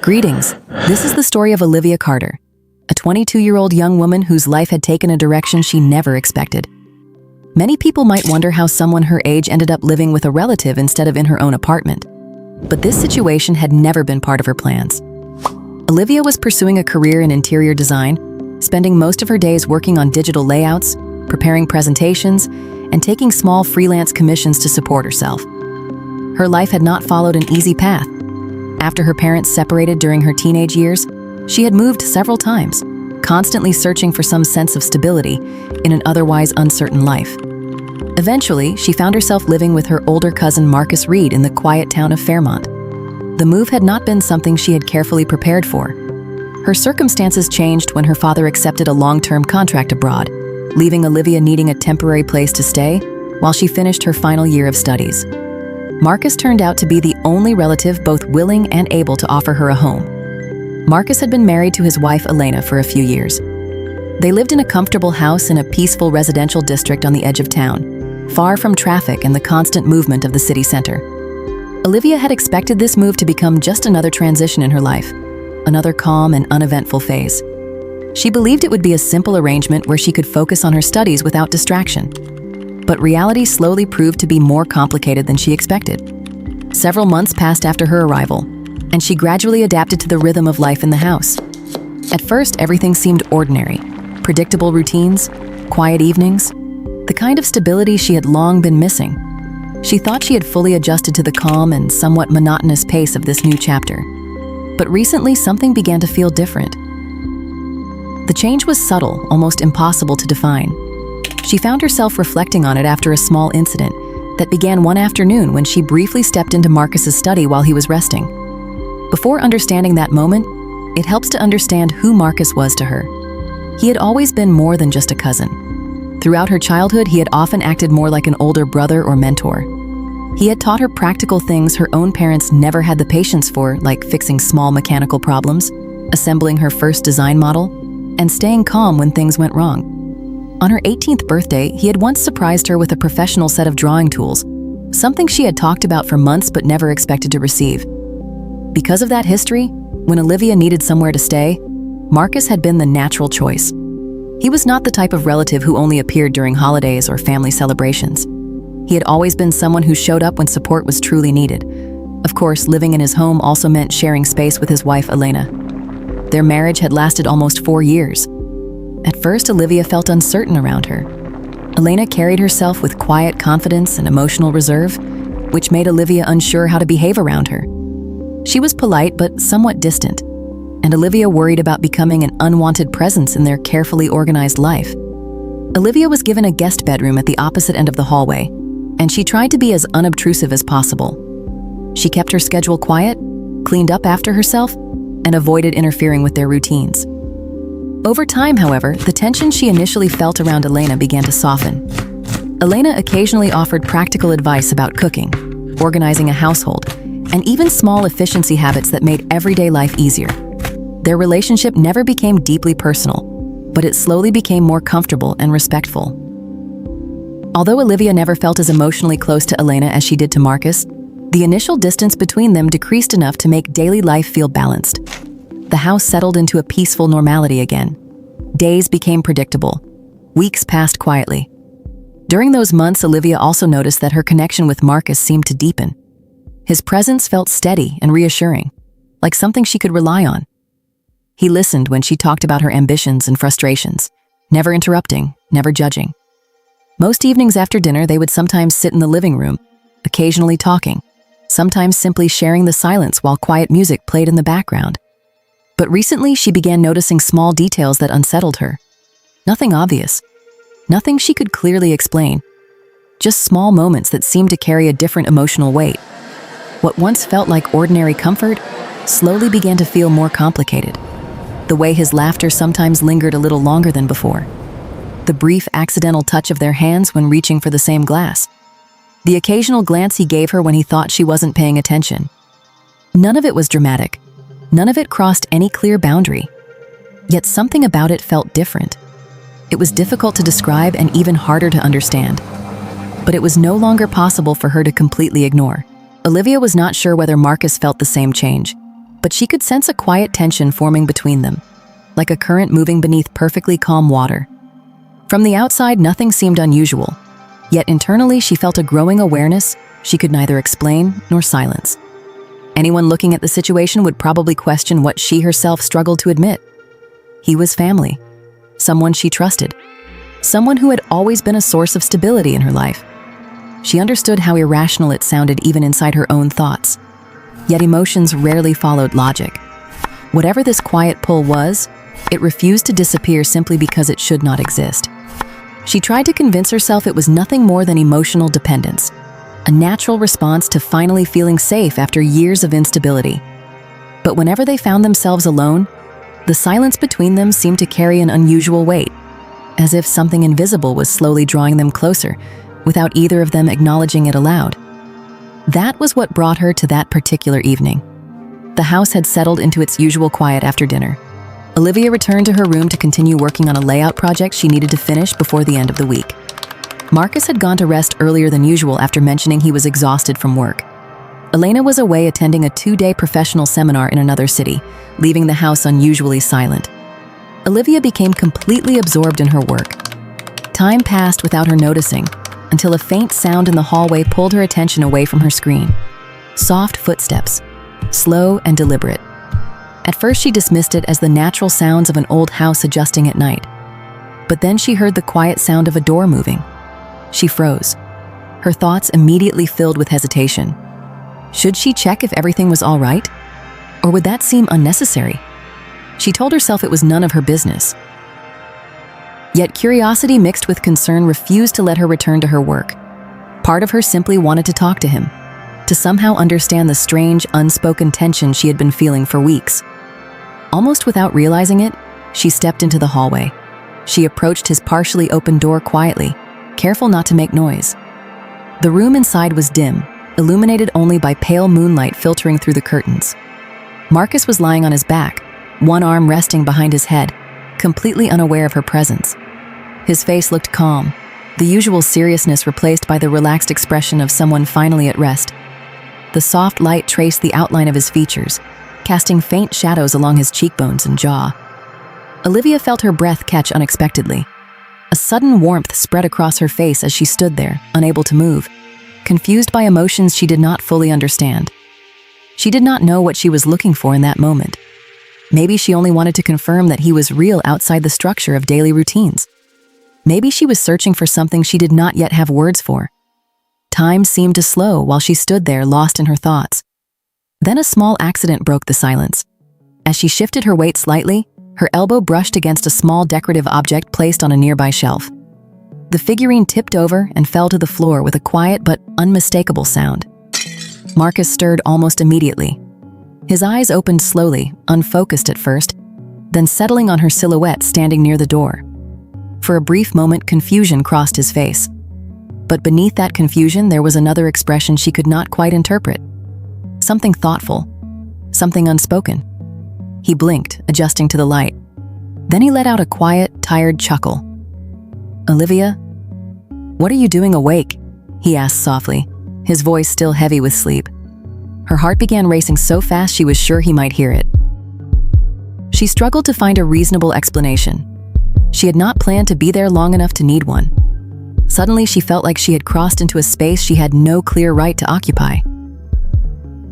Greetings. This is the story of Olivia Carter, a 22-year-old young woman whose life had taken a direction she never expected. Many people might wonder how someone her age ended up living with a relative instead of in her own apartment. But this situation had never been part of her plans. Olivia was pursuing a career in interior design, spending most of her days working on digital layouts, preparing presentations, and taking small freelance commissions to support herself. Her life had not followed an easy path. After her parents separated during her teenage years, she had moved several times, constantly searching for some sense of stability in an otherwise uncertain life. Eventually, she found herself living with her older cousin Marcus Reed in the quiet town of Fairmont. The move had not been something she had carefully prepared for. Her circumstances changed when her father accepted a long-term contract abroad, leaving Olivia needing a temporary place to stay while she finished her final year of studies. Marcus turned out to be the only relative both willing and able to offer her a home. Marcus had been married to his wife Elena for a few years. They lived in a comfortable house in a peaceful residential district on the edge of town, far from traffic and the constant movement of the city center. Olivia had expected this move to become just another transition in her life, another calm and uneventful phase. She believed it would be a simple arrangement where she could focus on her studies without distraction. But reality slowly proved to be more complicated than she expected. Several months passed after her arrival, and she gradually adapted to the rhythm of life in the house. At first, everything seemed ordinary. Predictable routines, quiet evenings, the kind of stability she had long been missing. She thought she had fully adjusted to the calm and somewhat monotonous pace of this new chapter. But recently, something began to feel different. The change was subtle, almost impossible to define. She found herself reflecting on it after a small incident that began one afternoon when she briefly stepped into Marcus's study while he was resting. Before understanding that moment, it helps to understand who Marcus was to her. He had always been more than just a cousin. Throughout her childhood, he had often acted more like an older brother or mentor. He had taught her practical things her own parents never had the patience for, like fixing small mechanical problems, assembling her first design model, and staying calm when things went wrong. On her 18th birthday, he had once surprised her with a professional set of drawing tools, something she had talked about for months but never expected to receive. Because of that history, when Olivia needed somewhere to stay, Marcus had been the natural choice. He was not the type of relative who only appeared during holidays or family celebrations. He had always been someone who showed up when support was truly needed. Of course, living in his home also meant sharing space with his wife, Elena. Their marriage had lasted almost 4 years. At first, Olivia felt uncertain around her. Elena carried herself with quiet confidence and emotional reserve, which made Olivia unsure how to behave around her. She was polite but somewhat distant, and Olivia worried about becoming an unwanted presence in their carefully organized life. Olivia was given a guest bedroom at the opposite end of the hallway, and she tried to be as unobtrusive as possible. She kept her schedule quiet, cleaned up after herself, and avoided interfering with their routines. Over time, however, the tension she initially felt around Elena began to soften. Elena occasionally offered practical advice about cooking, organizing a household, and even small efficiency habits that made everyday life easier. Their relationship never became deeply personal, but it slowly became more comfortable and respectful. Although Olivia never felt as emotionally close to Elena as she did to Marcus, the initial distance between them decreased enough to make daily life feel balanced. The house settled into a peaceful normality again. Days became predictable. Weeks passed quietly. During those months, Olivia also noticed that her connection with Marcus seemed to deepen. His presence felt steady and reassuring, like something she could rely on. He listened when she talked about her ambitions and frustrations, never interrupting, never judging. Most evenings after dinner, they would sometimes sit in the living room, occasionally talking, sometimes simply sharing the silence while quiet music played in the background. But recently, she began noticing small details that unsettled her. Nothing obvious, nothing she could clearly explain, just small moments that seemed to carry a different emotional weight. What once felt like ordinary comfort slowly began to feel more complicated. The way his laughter sometimes lingered a little longer than before. The brief accidental touch of their hands when reaching for the same glass. The occasional glance he gave her when he thought she wasn't paying attention. None of it was dramatic. None of it crossed any clear boundary. Yet something about it felt different. It was difficult to describe and even harder to understand. But it was no longer possible for her to completely ignore. Olivia was not sure whether Marcus felt the same change. but she could sense a quiet tension forming between them, like a current moving beneath perfectly calm water. From the outside, nothing seemed unusual, yet internally she felt a growing awareness she could neither explain nor silence. Anyone looking at the situation would probably question what she herself struggled to admit. He was family, someone she trusted, someone who had always been a source of stability in her life. She understood how irrational it sounded even inside her own thoughts. Yet emotions rarely followed logic. Whatever this quiet pull was, it refused to disappear simply because it should not exist. She tried to convince herself it was nothing more than emotional dependence, a natural response to finally feeling safe after years of instability. But whenever they found themselves alone, the silence between them seemed to carry an unusual weight, as if something invisible was slowly drawing them closer, without either of them acknowledging it aloud. That was what brought her to that particular evening. The house had settled into its usual quiet after dinner. Olivia returned to her room to continue working on a layout project she needed to finish before the end of the week. Marcus had gone to rest earlier than usual after mentioning he was exhausted from work. Elena was away attending a 2-day professional seminar in another city, leaving the house unusually silent. Olivia became completely absorbed in her work. Time passed without her noticing, until a faint sound in the hallway pulled her attention away from her screen. Soft footsteps, slow and deliberate. At first she dismissed it as the natural sounds of an old house adjusting at night. But then she heard the quiet sound of a door moving. She froze, her thoughts immediately filled with hesitation. Should she check if everything was all right? Or would that seem unnecessary? She told herself it was none of her business. Yet curiosity mixed with concern refused to let her return to her work. Part of her simply wanted to talk to him, to somehow understand the strange, unspoken tension she had been feeling for weeks. Almost without realizing it, she stepped into the hallway. She approached his partially open door quietly, careful not to make noise. The room inside was dim, illuminated only by pale moonlight filtering through the curtains. Marcus was lying on his back, one arm resting behind his head, completely unaware of her presence. His face looked calm, the usual seriousness replaced by the relaxed expression of someone finally at rest. The soft light traced the outline of his features, casting faint shadows along his cheekbones and jaw. Olivia felt her breath catch unexpectedly. A sudden warmth spread across her face as she stood there, unable to move, confused by emotions she did not fully understand. She did not know what she was looking for in that moment. Maybe she only wanted to confirm that he was real outside the structure of daily routines. Maybe she was searching for something she did not yet have words for. Time seemed to slow while she stood there lost in her thoughts. Then a small accident broke the silence. As she shifted her weight slightly, her elbow brushed against a small decorative object placed on a nearby shelf. The figurine tipped over and fell to the floor with a quiet but unmistakable sound. Marcus stirred almost immediately. His eyes opened slowly, unfocused at first, then settling on her silhouette standing near the door. For a brief moment, confusion crossed his face. But beneath that confusion, there was another expression she could not quite interpret. Something thoughtful, something unspoken. He blinked, adjusting to the light. Then he let out a quiet, tired chuckle. "Olivia, what are you doing awake?" he asked softly, his voice still heavy with sleep. Her heart began racing so fast she was sure he might hear it. She struggled to find a reasonable explanation. She had not planned to be there long enough to need one. Suddenly, she felt like she had crossed into a space she had no clear right to occupy.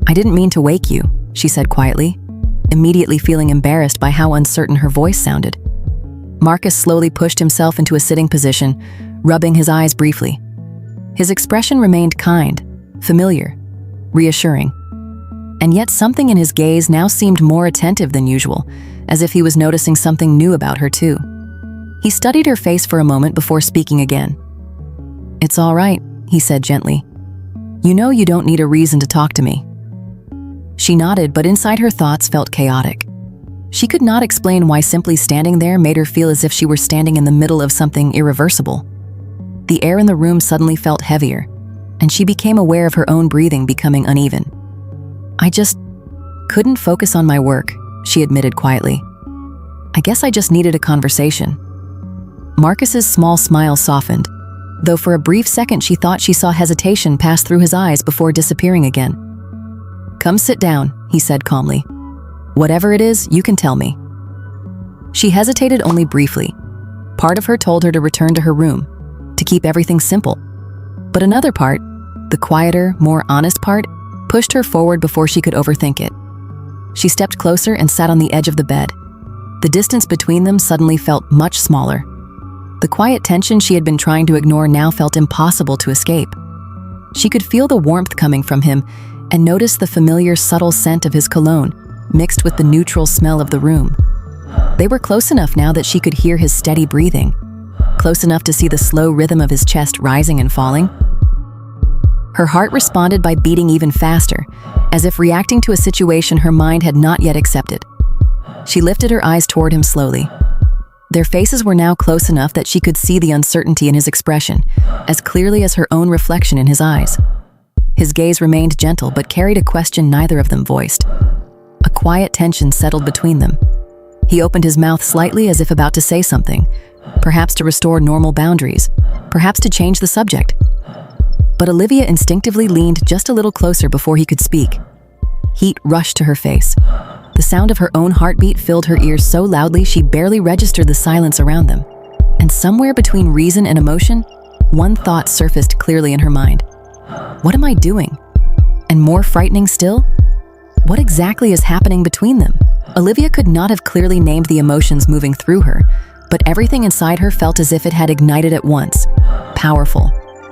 "I didn't mean to wake you," she said quietly, immediately feeling embarrassed by how uncertain her voice sounded. Marcus slowly pushed himself into a sitting position, rubbing his eyes briefly. His expression remained kind, familiar, reassuring. And yet something in his gaze now seemed more attentive than usual, as if he was noticing something new about her too. He studied her face for a moment before speaking again. "It's all right," he said gently. "You know you don't need a reason to talk to me." She nodded, but inside her thoughts felt chaotic. She could not explain why simply standing there made her feel as if she were standing in the middle of something irreversible. The air in the room suddenly felt heavier, and she became aware of her own breathing becoming uneven. "I just couldn't focus on my work," she admitted quietly. "I guess I just needed a conversation." Marcus's small smile softened, though for a brief second she thought she saw hesitation pass through his eyes before disappearing again. "Come sit down," he said calmly. Whatever it is, you can tell me." She hesitated only briefly. Part of her told her to return to her room, to keep everything simple. But another part, the quieter, more honest part, pushed her forward before she could overthink it. She stepped closer and sat on the edge of the bed. The distance between them suddenly felt much smaller. The quiet tension she had been trying to ignore now felt impossible to escape. She could feel the warmth coming from him and notice the familiar subtle scent of his cologne, mixed with the neutral smell of the room. They were close enough now that she could hear his steady breathing, close enough to see the slow rhythm of his chest rising and falling. Her heart responded by beating even faster, as if reacting to a situation her mind had not yet accepted. She lifted her eyes toward him slowly. Their faces were now close enough that she could see the uncertainty in his expression, as clearly as her own reflection in his eyes. His gaze remained gentle but carried a question neither of them voiced. A quiet tension settled between them. He opened his mouth slightly as if about to say something, perhaps to restore normal boundaries, perhaps to change the subject. But Olivia instinctively leaned just a little closer before he could speak. Heat rushed to her face. The sound of her own heartbeat filled her ears so loudly she barely registered the silence around them. And somewhere between reason and emotion, one thought surfaced clearly in her mind. What am I doing? And more frightening still, what exactly is happening between them? Olivia could not have clearly named the emotions moving through her, but everything inside her felt as if it had ignited at once, powerful,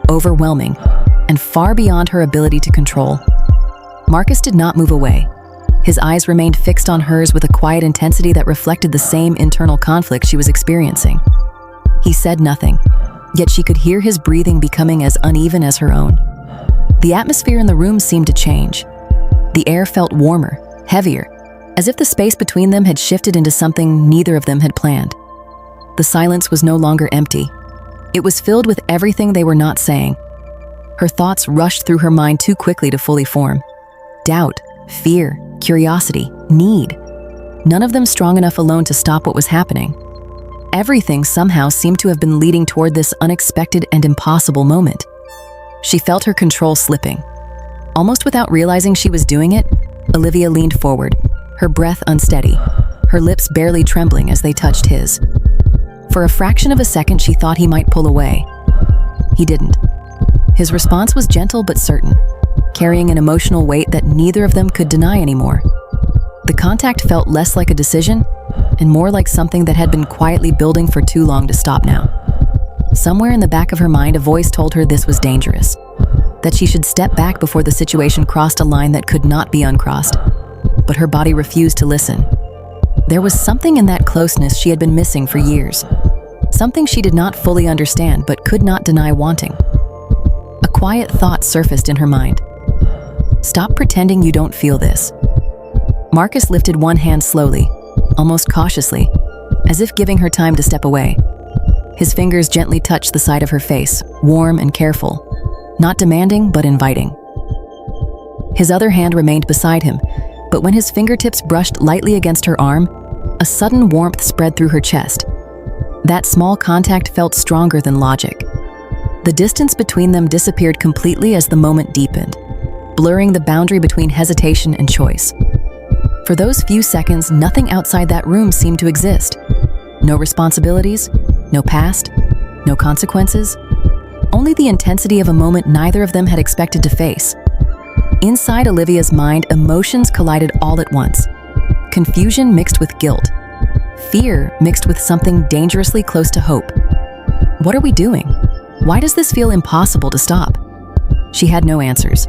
overwhelming, and far beyond her ability to control. Marcus did not move away. His eyes remained fixed on hers with a quiet intensity that reflected the same internal conflict she was experiencing. He said nothing, yet she could hear his breathing becoming as uneven as her own. The atmosphere in the room seemed to change. The air felt warmer, heavier, as if the space between them had shifted into something neither of them had planned. The silence was no longer empty. It was filled with everything they were not saying. Her thoughts rushed through her mind too quickly to fully form. Doubt, fear, curiosity, need. None of them strong enough alone to stop what was happening. Everything somehow seemed to have been leading toward this unexpected and impossible moment. She felt her control slipping. Almost without realizing she was doing it, Olivia leaned forward, her breath unsteady, her lips barely trembling as they touched his. For a fraction of a second, she thought he might pull away. He didn't. His response was gentle but certain, carrying an emotional weight that neither of them could deny anymore. The contact felt less like a decision and more like something that had been quietly building for too long to stop now. Somewhere in the back of her mind, a voice told her this was dangerous, that she should step back before the situation crossed a line that could not be uncrossed. But her body refused to listen. There was something in that closeness she had been missing for years, something she did not fully understand but could not deny wanting. A quiet thought surfaced in her mind. Stop pretending you don't feel this. Marcus lifted one hand slowly, almost cautiously, as if giving her time to step away. His fingers gently touched the side of her face, warm and careful, not demanding but inviting. His other hand remained beside him, but when his fingertips brushed lightly against her arm, a sudden warmth spread through her chest. That small contact felt stronger than logic. The distance between them disappeared completely as the moment deepened, blurring the boundary between hesitation and choice. For those few seconds, nothing outside that room seemed to exist. No responsibilities, no past, no consequences. Only the intensity of a moment neither of them had expected to face. Inside Olivia's mind, emotions collided all at once. Confusion mixed with guilt. Fear mixed with something dangerously close to hope. What are we doing? Why does this feel impossible to stop? She had no answers.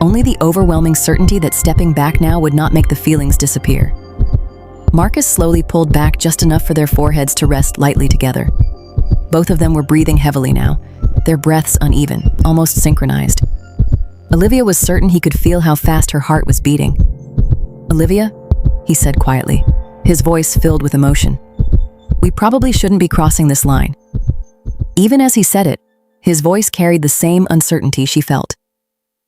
Only the overwhelming certainty that stepping back now would not make the feelings disappear. Marcus slowly pulled back just enough for their foreheads to rest lightly together. Both of them were breathing heavily now, their breaths uneven, almost synchronized. Olivia was certain he could feel how fast her heart was beating. "Olivia," he said quietly, his voice filled with emotion. "We probably shouldn't be crossing this line." Even as he said it, his voice carried the same uncertainty she felt.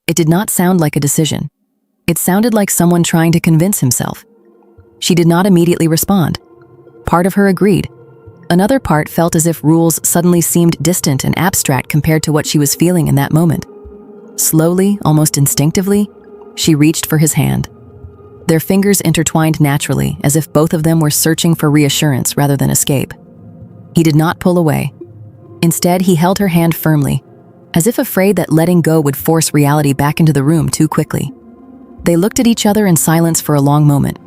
It did not sound like a decision. It sounded like someone trying to convince himself. She did not immediately respond. Part of her agreed. Another part felt as if rules suddenly seemed distant and abstract compared to what she was feeling in that moment. Slowly, almost instinctively, she reached for his hand. Their fingers intertwined naturally, as if both of them were searching for reassurance rather than escape. He did not pull away. Instead, he held her hand firmly, as if afraid that letting go would force reality back into the room too quickly. They looked at each other in silence for a long moment,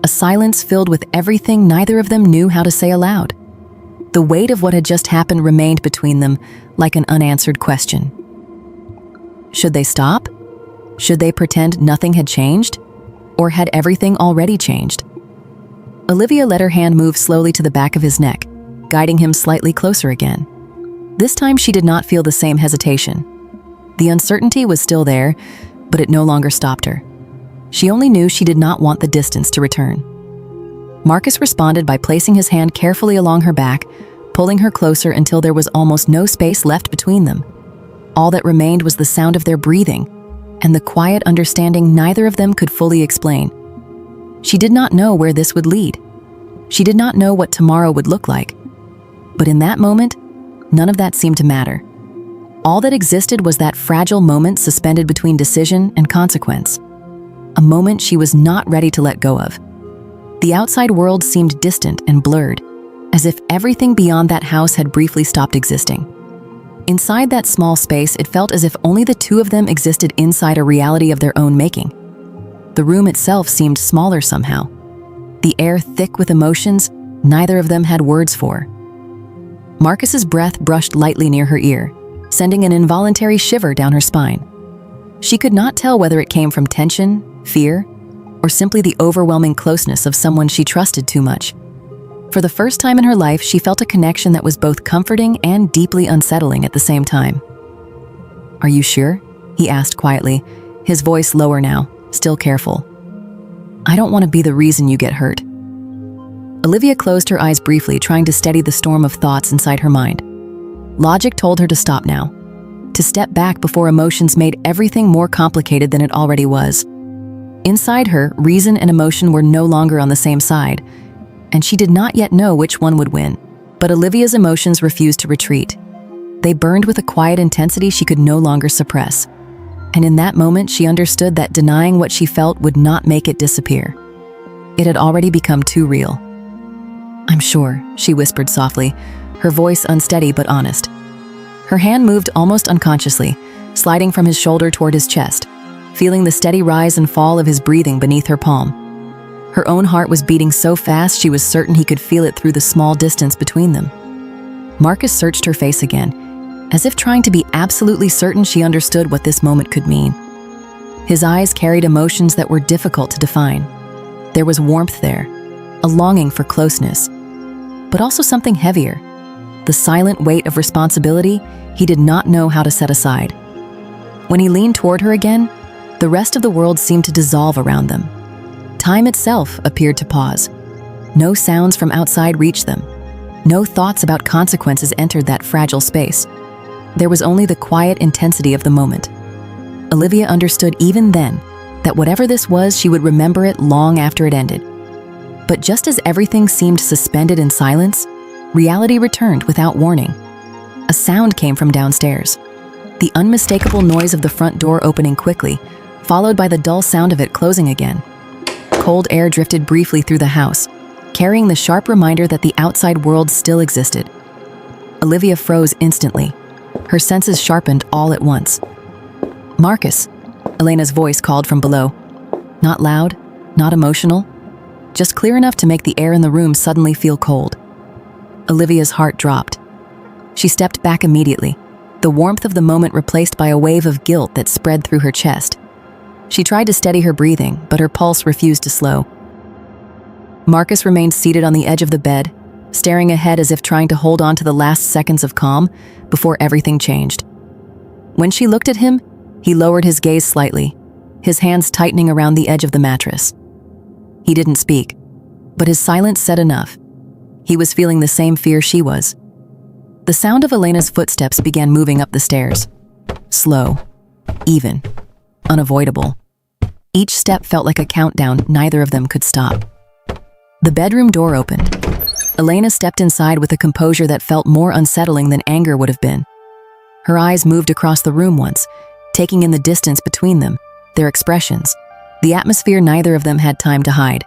a silence filled with everything neither of them knew how to say aloud. The weight of what had just happened remained between them like an unanswered question. Should they stop? Should they pretend nothing had changed? Or had everything already changed? Olivia let her hand move slowly to the back of his neck, guiding him slightly closer again. This time she did not feel the same hesitation. The uncertainty was still there, but it no longer stopped her. She only knew she did not want the distance to return. Marcus responded by placing his hand carefully along her back, pulling her closer until there was almost no space left between them. All that remained was the sound of their breathing, and the quiet understanding neither of them could fully explain. She did not know where this would lead. She did not know what tomorrow would look like. But in that moment, none of that seemed to matter. All that existed was that fragile moment suspended between decision and consequence. A moment she was not ready to let go of. The outside world seemed distant and blurred, as if everything beyond that house had briefly stopped existing. Inside that small space, it felt as if only the two of them existed inside a reality of their own making. The room itself seemed smaller somehow. The air thick with emotions neither of them had words for. Marcus's breath brushed lightly near her ear, sending an involuntary shiver down her spine. She could not tell whether it came from tension, fear, or simply the overwhelming closeness of someone she trusted too much. For the first time in her life, she felt a connection that was both comforting and deeply unsettling at the same time. "Are you sure?" he asked quietly, his voice lower now, still careful. "I don't want to be the reason you get hurt." Olivia closed her eyes briefly, trying to steady the storm of thoughts inside her mind. Logic told her to stop now, to step back before emotions made everything more complicated than it already was. Inside her, reason and emotion were no longer on the same side, and she did not yet know which one would win. But Olivia's emotions refused to retreat. They burned with a quiet intensity she could no longer suppress. And in that moment, she understood that denying what she felt would not make it disappear. It had already become too real. "I'm sure," she whispered softly, her voice unsteady but honest. Her hand moved almost unconsciously, sliding from his shoulder toward his chest, feeling the steady rise and fall of his breathing beneath her palm. Her own heart was beating so fast she was certain he could feel it through the small distance between them. Marcus searched her face again, as if trying to be absolutely certain she understood what this moment could mean. His eyes carried emotions that were difficult to define. There was warmth there, a longing for closeness, but also something heavier, the silent weight of responsibility he did not know how to set aside. When he leaned toward her again, the rest of the world seemed to dissolve around them. Time itself appeared to pause. No sounds from outside reached them. No thoughts about consequences entered that fragile space. There was only the quiet intensity of the moment. Olivia understood even then that whatever this was, she would remember it long after it ended. But just as everything seemed suspended in silence, reality returned without warning. A sound came from downstairs. The unmistakable noise of the front door opening quickly, followed by the dull sound of it closing again. Cold air drifted briefly through the house, carrying the sharp reminder that the outside world still existed. Olivia froze instantly, her senses sharpened all at once. "Marcus," Elena's voice called from below. Not loud, not emotional, just clear enough to make the air in the room suddenly feel cold. Olivia's heart dropped. She stepped back immediately, the warmth of the moment replaced by a wave of guilt that spread through her chest. She tried to steady her breathing, but her pulse refused to slow. Marcus remained seated on the edge of the bed, staring ahead as if trying to hold on to the last seconds of calm before everything changed. When she looked at him, he lowered his gaze slightly, his hands tightening around the edge of the mattress. He didn't speak, but his silence said enough. He was feeling the same fear she was. The sound of Elena's footsteps began moving up the stairs. Slow, even, unavoidable. Each step felt like a countdown neither of them could stop. The bedroom door opened. Elena stepped inside with a composure that felt more unsettling than anger would have been. Her eyes moved across the room once, taking in the distance between them, their expressions. The atmosphere neither of them had time to hide.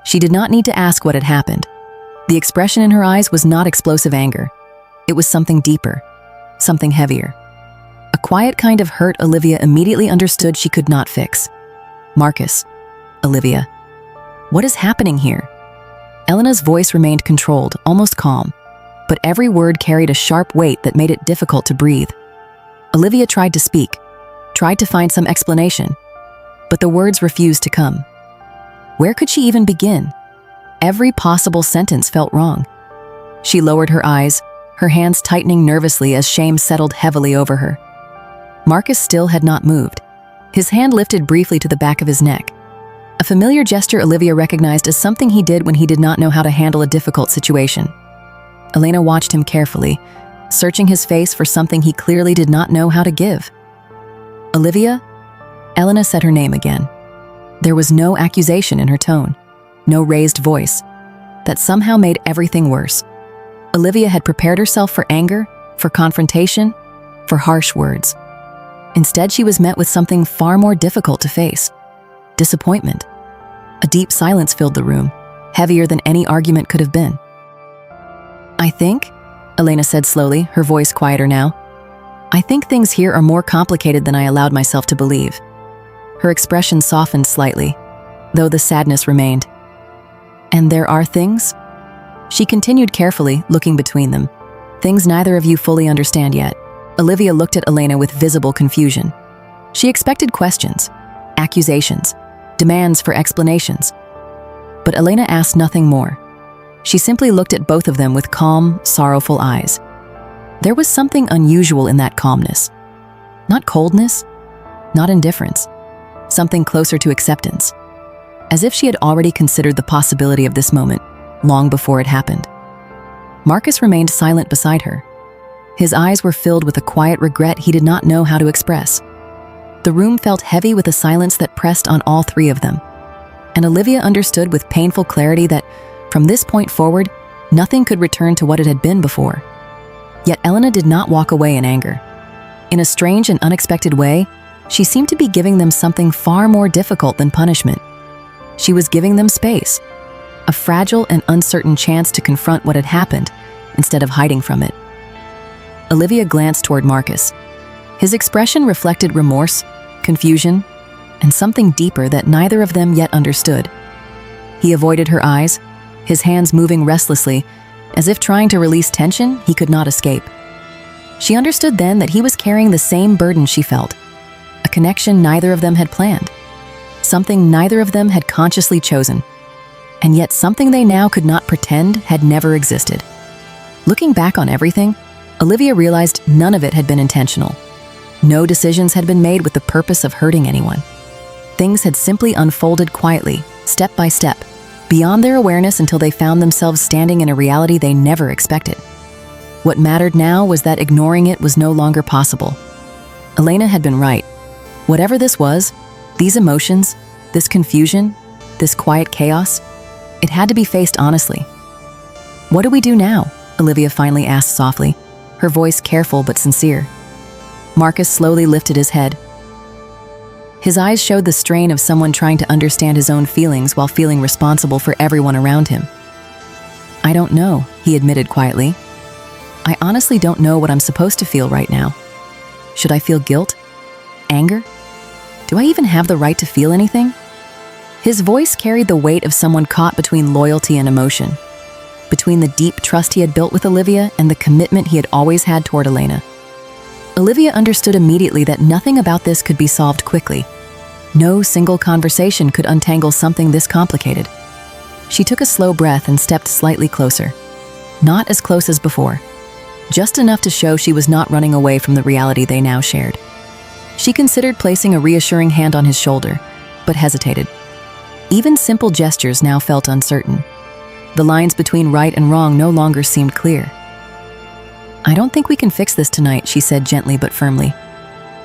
She did not need to ask what had happened. The expression in her eyes was not explosive anger. It was something deeper, something heavier. A quiet kind of hurt Olivia immediately understood she could not fix. Marcus, Olivia, what is happening here? Elena's voice remained controlled, almost calm, but every word carried a sharp weight that made it difficult to breathe. Olivia tried to speak, tried to find some explanation, but the words refused to come. Where could she even begin? Every possible sentence felt wrong. She lowered her eyes, her hands tightening nervously as shame settled heavily over her. Marcus still had not moved. His hand lifted briefly to the back of his neck. A familiar gesture Olivia recognized as something he did when he did not know how to handle a difficult situation. Elena watched him carefully, searching his face for something he clearly did not know how to give. Olivia? Elena said her name again. There was no accusation in her tone, no raised voice. That somehow made everything worse. Olivia had prepared herself for anger, for confrontation, for harsh words. Instead, she was met with something far more difficult to face: disappointment. A deep silence filled the room, heavier than any argument could have been. I think, Elena said slowly, her voice quieter now, I think things here are more complicated than I allowed myself to believe. Her expression softened slightly, though the sadness remained. And there are things? She continued carefully, looking between them. Things neither of you fully understand yet. Olivia looked at Elena with visible confusion. She expected questions, accusations, demands for explanations. But Elena asked nothing more. She simply looked at both of them with calm, sorrowful eyes. There was something unusual in that calmness. Not coldness, not indifference. Something closer to acceptance. As if she had already considered the possibility of this moment, long before it happened. Marcus remained silent beside her. His eyes were filled with a quiet regret he did not know how to express. The room felt heavy with a silence that pressed on all three of them. And Olivia understood with painful clarity that, from this point forward, nothing could return to what it had been before. Yet Elena did not walk away in anger. In a strange and unexpected way, she seemed to be giving them something far more difficult than punishment. She was giving them space, a fragile and uncertain chance to confront what had happened instead of hiding from it. Olivia glanced toward Marcus. His expression reflected remorse, confusion, and something deeper that neither of them yet understood. He avoided her eyes, his hands moving restlessly, as if trying to release tension he could not escape. She understood then that he was carrying the same burden she felt, a connection neither of them had planned, something neither of them had consciously chosen, and yet something they now could not pretend had never existed. Looking back on everything, Olivia realized none of it had been intentional. No decisions had been made with the purpose of hurting anyone. Things had simply unfolded quietly, step by step, beyond their awareness until they found themselves standing in a reality they never expected. What mattered now was that ignoring it was no longer possible. Elena had been right. Whatever this was, these emotions, this confusion, this quiet chaos, it had to be faced honestly. What do we do now? Olivia finally asked softly, her voice careful but sincere. Marcus slowly lifted his head. His eyes showed the strain of someone trying to understand his own feelings while feeling responsible for everyone around him. I don't know, he admitted quietly. I honestly don't know what I'm supposed to feel right now. Should I feel guilt? Anger? Do I even have the right to feel anything? His voice carried the weight of someone caught between loyalty and emotion, between the deep trust he had built with Olivia and the commitment he had always had toward Elena. Olivia understood immediately that nothing about this could be solved quickly. No single conversation could untangle something this complicated. She took a slow breath and stepped slightly closer. Not as close as before, just enough to show she was not running away from the reality they now shared. She considered placing a reassuring hand on his shoulder, but hesitated. Even simple gestures now felt uncertain. The lines between right and wrong no longer seemed clear. I don't think we can fix this tonight, she said gently but firmly.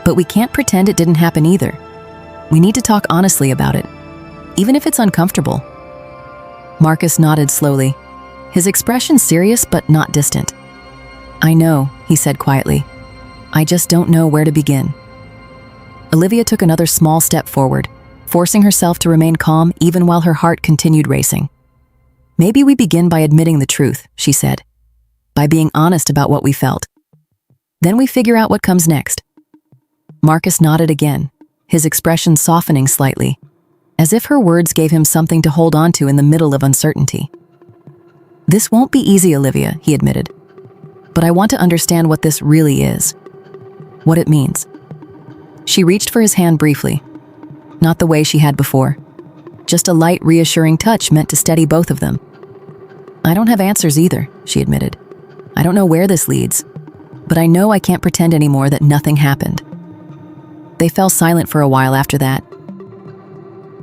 But we can't pretend it didn't happen either. We need to talk honestly about it, even if it's uncomfortable. Marcus nodded slowly, his expression serious but not distant. I know, he said quietly. I just don't know where to begin. Olivia took another small step forward, forcing herself to remain calm even while her heart continued racing. "Maybe we begin by admitting the truth," she said, "by being honest about what we felt. Then we figure out what comes next." Marcus nodded again, his expression softening slightly, as if her words gave him something to hold on to in the middle of uncertainty. "This won't be easy, Olivia," he admitted, "but I want to understand what this really is, what it means." She reached for his hand briefly, not the way she had before, just a light, reassuring touch meant to steady both of them. "I don't have answers either," she admitted. "I don't know where this leads, but I know I can't pretend anymore that nothing happened." They fell silent for a while after that,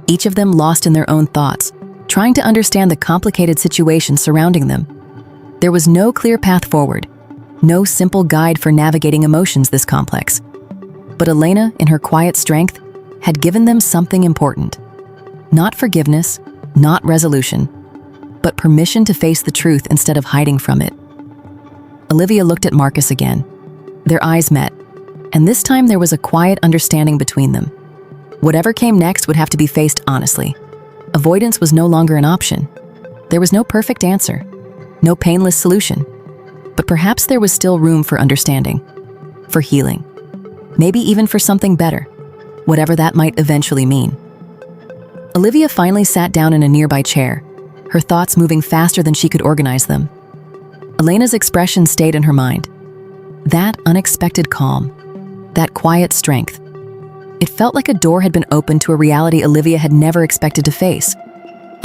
each of them lost in their own thoughts, trying to understand the complicated situation surrounding them. There was no clear path forward, no simple guide for navigating emotions this complex. But Elena, in her quiet strength, had given them something important. Not forgiveness, not resolution, but permission to face the truth instead of hiding from it. Olivia looked at Marcus again. Their eyes met, and this time there was a quiet understanding between them. Whatever came next would have to be faced honestly. Avoidance was no longer an option. There was no perfect answer, no painless solution, but perhaps there was still room for understanding, for healing, maybe even for something better, whatever that might eventually mean. Olivia finally sat down in a nearby chair, her thoughts moving faster than she could organize them. Elena's expression stayed in her mind. That unexpected calm, that quiet strength. It felt like a door had been opened to a reality Olivia had never expected to face.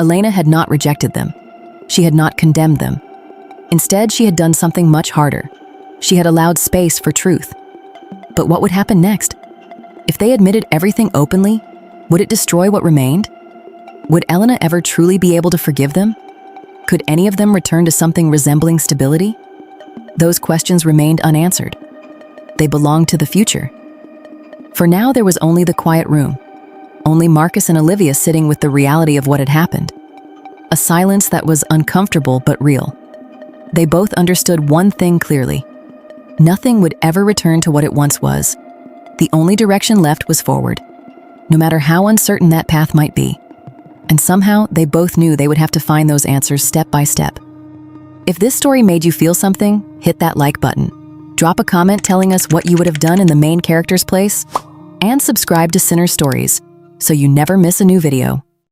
Elena had not rejected them. She had not condemned them. Instead, she had done something much harder. She had allowed space for truth. But what would happen next? If they admitted everything openly, would it destroy what remained? Would Elena ever truly be able to forgive them? Could any of them return to something resembling stability? Those questions remained unanswered. They belonged to the future. For now, there was only the quiet room, only Marcus and Olivia sitting with the reality of what had happened. A silence that was uncomfortable but real. They both understood one thing clearly. Nothing would ever return to what it once was. The only direction left was forward, no matter how uncertain that path might be. And somehow, they both knew they would have to find those answers step by step. If this story made you feel something, hit that like button. Drop a comment telling us what you would have done in the main character's place, and subscribe to Sinner Stories so you never miss a new video.